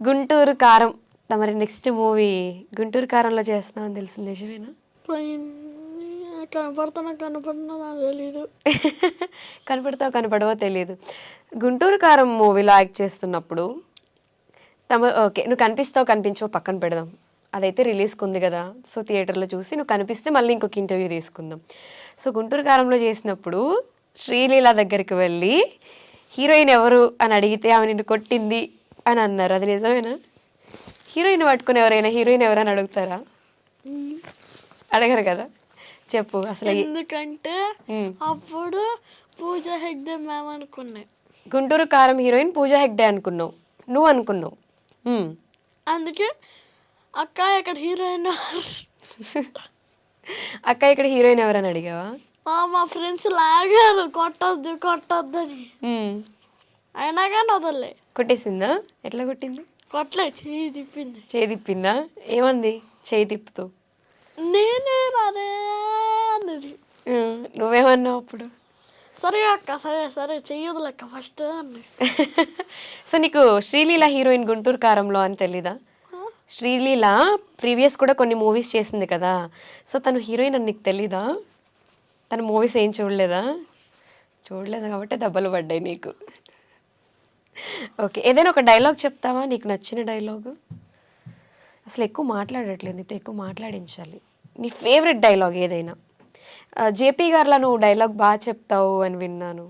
గుంటూరు కారం మరి next movie Guntur కారంలో చేస్తున్నామని తెలిసింది నిజమేనా? కనపడుతున్నా నాకు తెలీదు. కనపడతావు కనపడవో తెలియదు. గుంటూరు కారం మూవీలో యాక్ట్ చేస్తున్నప్పుడు ఓకే నువ్వు కనిపిస్తావు కనిపించవో పక్కన పెడదాం, అదైతే రిలీజ్కి ఉంది కదా, సో థియేటర్లో చూసి నువ్వు కనిపిస్తే మళ్ళీ ఇంకొక ఇంటర్వ్యూ తీసుకుందాం. సో గుంటూరు కారంలో చేసినప్పుడు శ్రీలీల దగ్గరికి వెళ్ళి హీరోయిన్ ఎవరు అని అడిగితే ఆమె నిన్ను కొట్టింది అని అన్నారు, అది నిజమేనా? హీరోయిన్ పట్టుకుని ఎవరైనా హీరోయిన్ ఎవరైనా అడుగుతారా? అడగరు కదా, చెప్పు అసలు. ఎందుకంటే అప్పుడు పూజా హెగ్డే మ్యామ్ అనుకున్నాయి. గుంటూరు కారం హీరోయిన్ పూజా హెగ్డే అనుకున్నావు, నువ్వు అనుకున్నావు. అందుకే అక్క ఇక్కడ హీరోయిన్ అక్క ఇక్కడ హీరోయిన్ ఎవరని అడిగావా? మా ఫ్రెండ్స్ లాగారు కొట్టద్దు కొట్టద్దని, అయినా కానీ వదలలే. కొట్టేసిందా? ఎట్లా కొట్టింది? కొట్టలే, చెయ్యి తిప్పింది. చేయి తిప్పిందా? ఏమంది చేయి తిప్పుతూ? నేనే రాదే అన్నది. నువ్వేమన్నావు అప్పుడు? సరే అక్క సరే సరే చెయ్యదు లెక్క ఫస్ట్ అన్న. సో నీకు శ్రీలీల హీరోయిన్ గుంటూరు కారంలో అని తెలీదా? శ్రీలీల ప్రీవియస్ కూడా కొన్ని మూవీస్ చేసింది కదా, సో తను హీరోయిన్ అని నీకు తెలీదా? తన మూవీస్ ఏం చూడలేదా? చూడలేదు కాబట్టి దెబ్బలు పడ్డాయి నీకు. ఓకే, ఏదైనా ఒక డైలాగ్ చెప్తావా, నీకు నచ్చిన డైలాగు? అసలు ఎక్కువ మాట్లాడట్లేదు, నీతో ఎక్కువ మాట్లాడించాలి. నీ ఫేవరెట్ డైలాగ్ ఏదైనా. జేపీ గారిలా నువ్వు డైలాగ్ బాగా చెప్తావు అని విన్నాను.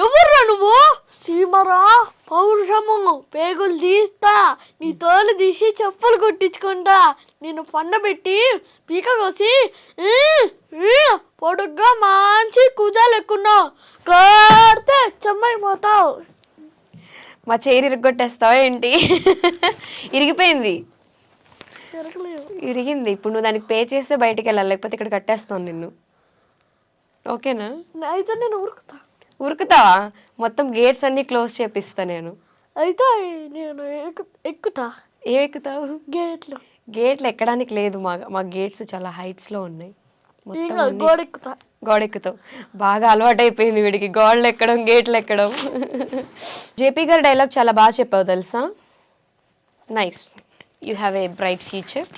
ఎవర్రా నువ్వు? సీమరా పౌరుషము, పేగులు తీస్తా, నీ తోలు తీసి చెప్పులు కొట్టించుకుంటా, నేను పండబెట్టి పీక కోసి పొడుగ్గా మంచి కూజాలు ఎక్కున్నావు, కొడితే చెమ్మైపోతావు. మా చైర్ ఇరగొట్టేస్తావా ఏంటి? ఇరిగిపోయింది, ఇరిగింది. ఇప్పుడు నువ్వు దానికి పే చేస్తే బయటికి వెళ్ళాలి, లేకపోతే ఇక్కడ కట్టేస్తాను నిన్ను. ఓకేనా? అయితే నేను ఉరుకుతా. ఉరుకుతావా? మొత్తం గేట్స్ అన్ని క్లోజ్ చేపిస్తా నేను. అయితే నేను ఎక్కుతా. ఏం ఎక్కుతావు? గేట్లు. గేట్లు ఎక్కడానికి లేదు, మా గేట్స్ చాలా హైట్స్లో ఉన్నాయి. గోడెక్కుతా. గోడెక్కుతావు, బాగా అలవాటు అయిపోయింది వీడికి గోడలు ఎక్కడం గేట్లు ఎక్కడం. జేపీ గారి డైలాగ్ చాలా బాగా చెప్పావు తెలుసా. Nice, you have a bright future.